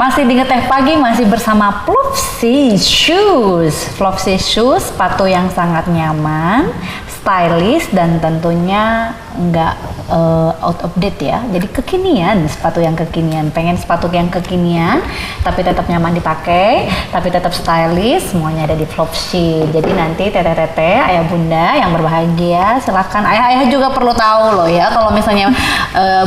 Masih di Ngeteh Pagi, masih bersama Flopsy Shoes. Flopsy Shoes, sepatu yang sangat nyaman, stylish, dan tentunya nggak out of date ya. Jadi kekinian, sepatu yang kekinian. Pengen sepatu yang kekinian, tapi tetap nyaman dipakai, tapi tetap stylish. Semuanya ada di Flopsy. Jadi nanti teteh-teteh, ayah bunda yang berbahagia, silahkan. Ayah-ayah juga perlu tahu loh ya. Kalau misalnya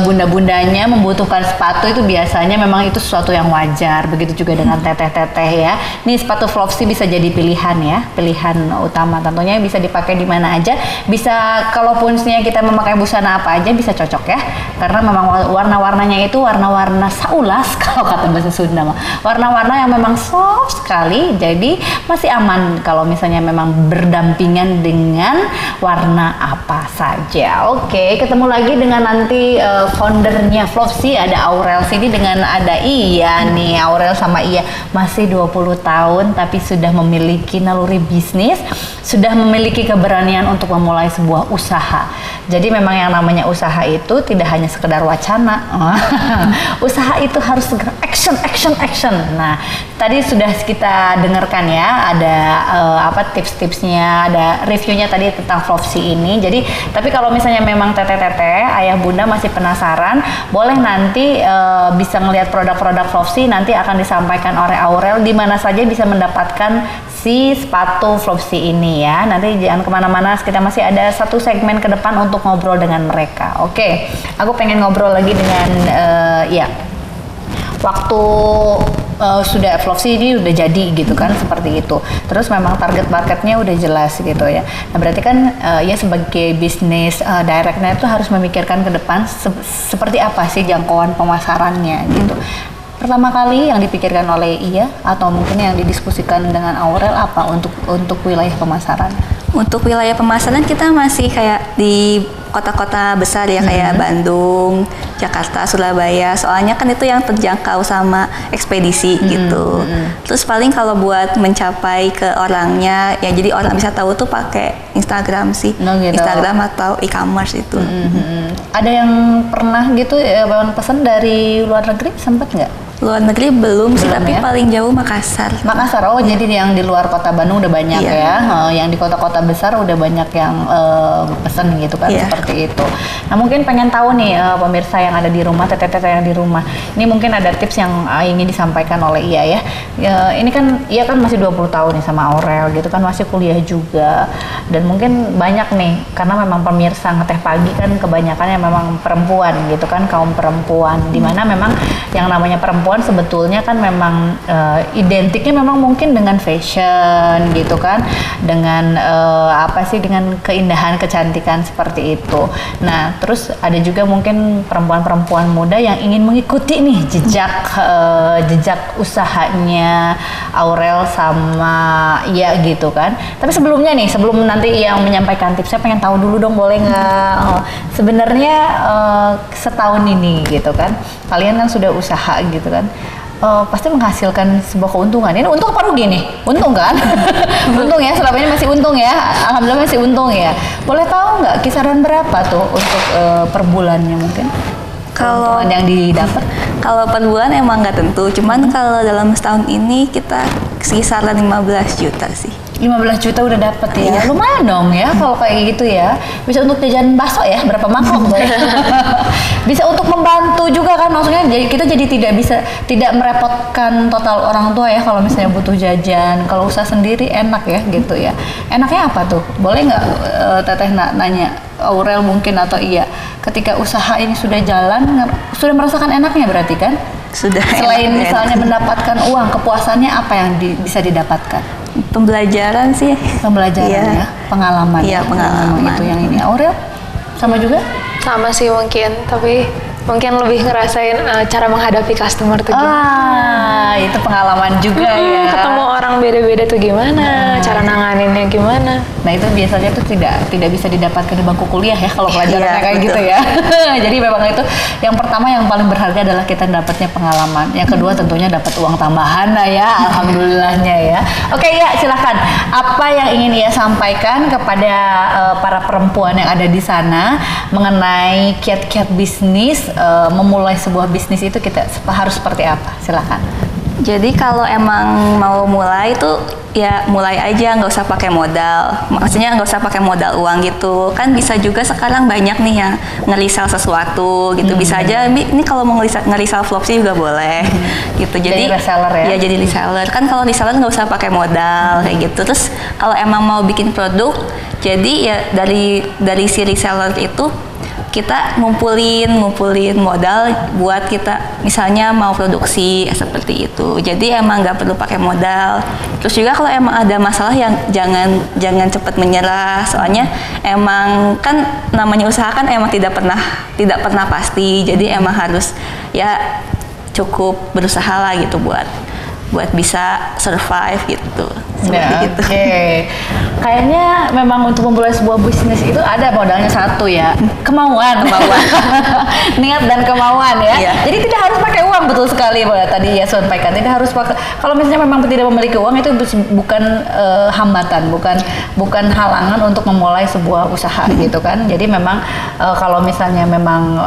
bunda-bundanya membutuhkan sepatu itu biasanya memang itu sesuatu yang wajar. Begitu juga dengan teteh-teteh ya. Nih sepatu Flopsy bisa jadi pilihan ya, pilihan utama. Tentunya bisa dipakai di mana aja. Bisa kalaupun kita memakai busana apa aja bisa cocok ya, karena memang warna-warnanya itu warna-warna saulas kalau kata bahasa Sunda mah, warna-warna yang memang soft sekali, jadi masih aman kalau misalnya memang berdampingan dengan warna apa saja. Oke, ketemu lagi dengan nanti foundernya Flopsy, ada Aurel sini dengan ada Iya nih. Aurel sama Iya masih 20 tahun tapi sudah memiliki naluri bisnis, sudah memiliki keberanian untuk memulai sebuah usaha. Jadi memang yang namanya usaha itu tidak hanya sekedar wacana. Usaha itu harus segera action. Nah, tadi sudah kita dengarkan ya, ada tips-tipsnya, ada reviewnya tadi tentang Flopsy ini. Jadi, tapi kalau misalnya memang teteh-teteh, ayah bunda masih penasaran, boleh nanti bisa ngelihat produk-produk Flopsy, nanti akan disampaikan oleh Aurel di mana saja bisa mendapatkan si sepatu Flopsy ini ya. Nanti jangan kemana-mana, kita masih ada satu segmen ke depan untuk ngobrol dengan mereka. Oke, aku pengen ngobrol lagi dengan waktu sudah Flopsy ini udah jadi gitu kan, seperti itu. Terus memang target marketnya udah jelas gitu ya. Nah berarti kan ya sebagai bisnis directnya itu harus memikirkan ke depan seperti apa sih jangkauan pemasarannya gitu. Pertama kali yang dipikirkan oleh Iya atau mungkin yang didiskusikan dengan Aurel apa untuk wilayah pemasaran? Untuk wilayah pemasaran kita masih kayak di kota-kota besar ya, kayak Bandung, Jakarta, Surabaya. Soalnya kan itu yang terjangkau sama ekspedisi gitu. Terus paling kalau buat mencapai ke orangnya, ya jadi orang bisa tahu tuh pakai Instagram sih, gitu. Instagram atau e-commerce itu. Ada yang pernah gitu pesan dari luar negeri, sempat nggak? Luar negeri belum sih, tapi ya? Paling jauh Makassar. Oh jadi yang di luar kota Bandung udah banyak ya, yang di kota-kota besar udah banyak yang pesen gitu kan, seperti itu. Nah mungkin pengen tahu nih pemirsa yang ada di rumah, teteh-teteh yang di rumah, ini mungkin ada tips yang ingin disampaikan oleh Iya ya. Ini kan Iya kan masih 20 tahun nih sama Aurel gitu kan, masih kuliah juga, dan mungkin banyak nih karena memang pemirsa Ngeteh Pagi kan kebanyakan yang memang perempuan gitu kan, kaum perempuan, dimana memang yang namanya perempuan sebetulnya kan memang identiknya memang mungkin dengan fashion gitu kan, dengan dengan keindahan, kecantikan seperti itu. Nah terus ada juga mungkin perempuan-perempuan muda yang ingin mengikuti nih jejak usahanya Aurel sama Iya gitu kan. Tapi sebelumnya nih, sebelum nanti yang menyampaikan tips, saya pengen tahu dulu dong, boleh nggak sebenarnya setahun ini gitu kan, kalian kan sudah usaha gitu kan, pasti menghasilkan sebuah keuntungan. Ini untung apa rugi nih? Untung kan? Untung ya, selama ini masih untung ya. Alhamdulillah masih untung ya. Boleh tahu nggak kisaran berapa tuh untuk per bulannya mungkin? Kalau yang didapat? Kalau per bulan emang nggak tentu. Cuman kalau dalam setahun ini kita kisaran 15 juta sih. 15 juta udah dapet ya, lumayan dong ya kalau kayak gitu ya. Bisa untuk jajan bakso ya, berapa mangkok tuh. Bisa untuk membantu juga kan, maksudnya kita jadi tidak merepotkan total orang tua ya kalau misalnya butuh jajan. Kalau usaha sendiri enak ya gitu ya. Enaknya apa tuh? Boleh nggak teteh nanya Aurel mungkin atau Iya, ketika usaha ini sudah jalan, sudah merasakan enaknya berarti kan? Sudah. Selain misalnya mendapatkan uang, kepuasannya apa yang bisa didapatkan? Pembelajaran sih. Pembelajaran ya, pengalaman. Iya, pengalaman. Itu yang ini. Aurel sama juga? Sama sih mungkin, tapi mungkin lebih ngerasain cara menghadapi customer tuh gimana. Itu pengalaman juga ya. Ketemu orang beda-beda tuh gimana, cara nanganinnya gimana. Nah itu biasanya tuh tidak bisa didapatkan di bangku kuliah ya kalau pelajarannya kayak gitu ya. Jadi memang itu yang pertama yang paling berharga adalah kita dapatnya pengalaman. Yang kedua tentunya dapat uang tambahan lah ya, alhamdulillahnya ya. Oke ya, silahkan. Apa yang ingin Ia sampaikan kepada para perempuan yang ada di sana mengenai kiat-kiat bisnis, memulai sebuah bisnis itu kita harus seperti apa? Silahkan. Jadi kalau emang mau mulai tuh ya mulai aja, nggak usah pakai modal. Maksudnya nggak usah pakai modal uang gitu. Kan bisa juga sekarang banyak nih yang ngerisal sesuatu gitu. Bisa aja ini kalau mau ngerisal Flopsy juga boleh gitu. Jadi reseller ya? Ya jadi reseller. Kan kalau reseller nggak usah pakai modal kayak gitu. Terus kalau emang mau bikin produk, jadi ya dari si reseller itu kita ngumpulin modal buat kita misalnya mau produksi seperti itu. Jadi emang nggak perlu pakai modal. Terus juga kalau emang ada masalah yang jangan cepat menyerah. Soalnya emang kan namanya usaha kan emang tidak pernah pasti. Jadi emang harus ya cukup berusaha lah gitu buat bisa survive gitu. Seperti itu. Kayaknya memang untuk memulai sebuah bisnis itu ada modalnya satu ya, kemauan. Niat dan kemauan ya. Iya. Jadi tidak harus pakai uang, betul sekali tadi ya sampaikan. Tidak harus pakai. Kalau misalnya memang tidak memiliki uang itu bukan hambatan, bukan halangan untuk memulai sebuah usaha gitu kan. Jadi memang kalau misalnya memang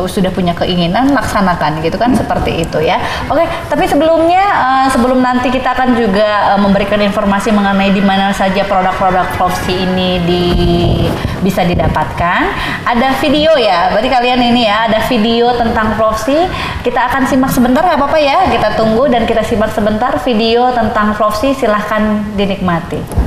sudah punya keinginan, laksanakan gitu kan, seperti itu ya. Oke, tapi sebelumnya sebelum nanti kita akan juga memberikan informasi mengenai di mana saja produk-produk Flopsy ini bisa didapatkan. Ada video ya, berarti kalian ini ya, ada video tentang Flopsy. Kita akan simak sebentar, nggak apa-apa ya, kita tunggu dan kita simak sebentar video tentang Flopsy. Silahkan dinikmati.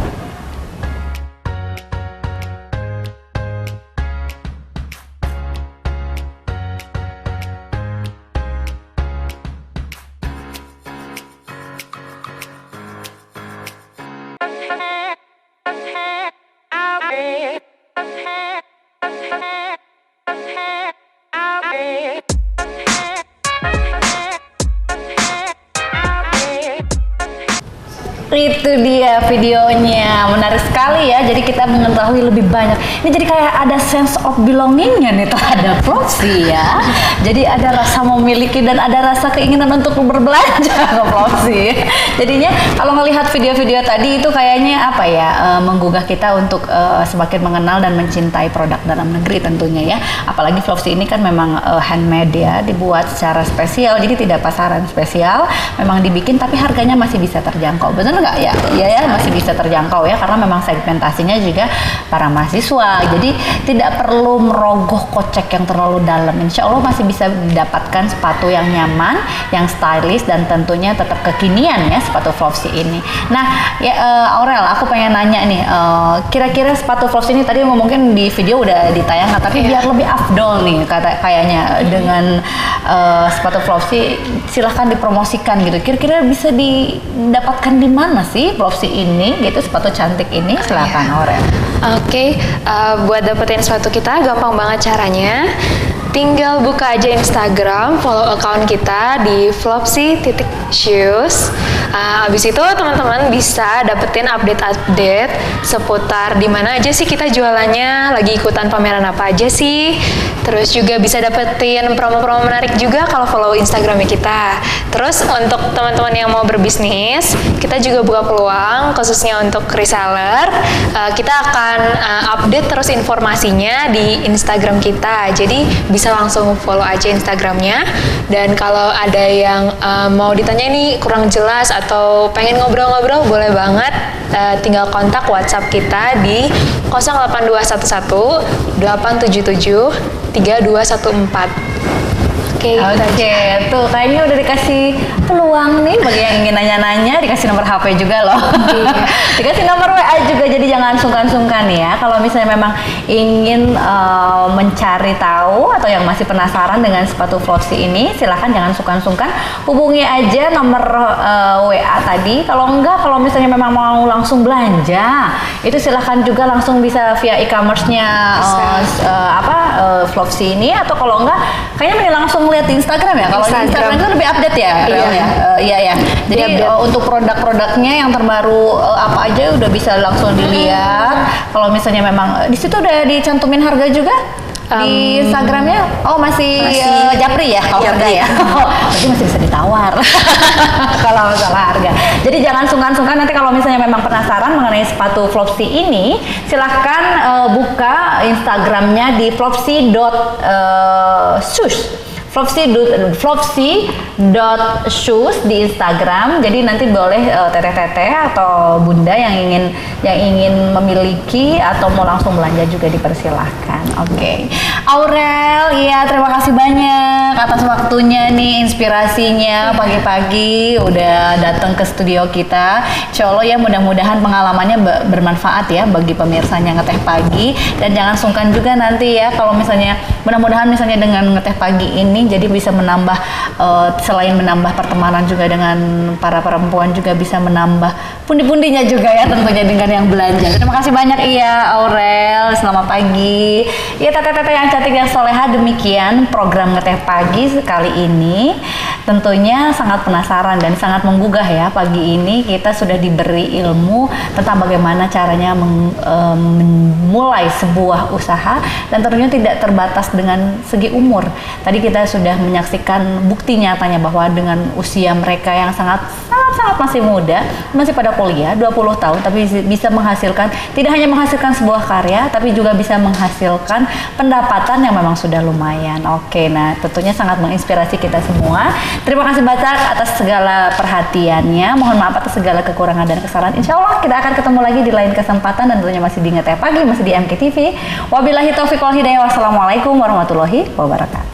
Itu dia videonya, menarik sekali ya. Jadi kita mengetahui lebih banyak. Ini jadi kayak ada sense of belongingnya nih terhadap Flopsy ya. Jadi ada rasa memiliki dan ada rasa keinginan untuk berbelanja ke Flopsy. Jadinya kalau melihat video-video tadi itu kayaknya apa ya, menggugah kita untuk semakin mengenal dan mencintai produk dalam negeri tentunya ya. Apalagi Flopsy ini kan memang handmade ya, dibuat secara spesial. Jadi tidak pasaran spesial, memang dibikin tapi harganya masih bisa terjangkau. Benar nggak ya? Iya ya, masih bisa terjangkau ya, karena memang segmentasinya juga para mahasiswa. Jadi tidak perlu merogoh kocek yang terlalu dalam. Insya Allah masih bisa mendapatkan sepatu yang nyaman, yang stylish dan tentunya tetap kekinian ya sepatu Flopsy ini. Nah, ya Aurel, aku pengen nanya nih, kira-kira sepatu Flopsy ini tadi mungkin di video udah ditayangkan, tapi biar lebih afdol nih kayaknya dengan sepatu Flopsy, silahkan dipromosikan gitu. Kira-kira bisa didapatkan di mana sih Flopsy ini gitu, sepatu cantik ini? Silakan Aurel. Oke, buat dapetin sepatu kita gampang banget caranya. Tinggal buka aja Instagram, follow account kita di flopsy.shoes. Abis itu teman-teman bisa dapetin update-update seputar di mana aja sih kita jualannya, lagi ikutan pameran apa aja sih. Terus juga bisa dapetin promo-promo menarik juga kalau follow Instagramnya kita. Terus untuk teman-teman yang mau berbisnis, kita juga buka peluang khususnya untuk reseller. Kita akan update terus informasinya di Instagram kita. Jadi bisa langsung follow aja Instagramnya. Dan kalau ada yang mau ditanya ini kurang jelas atau pengen ngobrol-ngobrol, boleh banget tinggal kontak WhatsApp kita di 08211 877 3214. Oke, tuh kayaknya udah dikasih peluang nih bagi yang ingin nanya-nanya, dikasih nomor HP juga loh. Dikasih nomor WA juga, jadi jangan sungkan-sungkan ya. Kalau misalnya memang ingin mencari tahu atau yang masih penasaran dengan sepatu Flopsy ini, silahkan jangan sungkan-sungkan, hubungi aja nomor WA tadi. Kalau enggak, kalau misalnya memang mau langsung belanja, itu silahkan juga langsung bisa via e-commerce-nya Flopsy ini, atau kalau enggak kayaknya mending langsung lihat di Instagram ya. Kalau di Instagram itu lebih update ya. Iya ya. Jadi untuk produk-produknya yang terbaru apa aja udah bisa langsung dilihat. Kalau misalnya memang di situ udah dicantumin harga juga di Instagramnya. Oh masih japri ya kalau harga ya. Berarti masih bisa ditawar kalau masalah harga. Jadi jangan sungkan-sungkan, nanti kalau misalnya memang penasaran mengenai sepatu Flopsy ini, silahkan buka Instagramnya di flopsy.shoes. flopsy.shoes di Instagram. Jadi nanti boleh teteh-teteh atau bunda yang ingin memiliki atau mau langsung belanja juga dipersilahkan. Oke. Aurel, iya terima kasih banyak atas waktunya nih, inspirasinya pagi-pagi udah datang ke studio kita. Insya Allah ya, mudah-mudahan pengalamannya bermanfaat ya bagi pemirsanya Ngeteh Pagi, dan jangan sungkan juga nanti ya kalau misalnya, mudah-mudahan misalnya dengan Ngeteh Pagi ini jadi bisa menambah selain menambah pertemanan juga dengan para perempuan, juga bisa menambah pundi-pundinya juga ya tentunya dengan yang belanja. Terima kasih banyak iya Aurel, selamat pagi. Ya teteh-teteh yang cantik yang soleha, demikian program Ngeteh Pagi kali ini. Tentunya sangat penasaran dan sangat menggugah ya, pagi ini kita sudah diberi ilmu tentang bagaimana caranya memulai sebuah usaha, dan tentunya tidak terbatas dengan segi umur. Tadi kita sudah menyaksikan bukti nyatanya bahwa dengan usia mereka yang sangat masih muda, masih pada kuliah 20 tahun, tapi bisa menghasilkan, tidak hanya menghasilkan sebuah karya, tapi juga bisa menghasilkan pendapatan yang memang sudah lumayan. Oke, nah tentunya sangat menginspirasi kita semua. Terima kasih banyak atas segala perhatiannya. Mohon maaf atas segala kekurangan dan kesalahan. Insya Allah kita akan ketemu lagi di lain kesempatan, dan tentunya masih di Ngeteh Pagi, masih di MKTV. Wabillahi taufiq wal hidayah. Wassalamualaikum warahmatullahi wabarakatuh.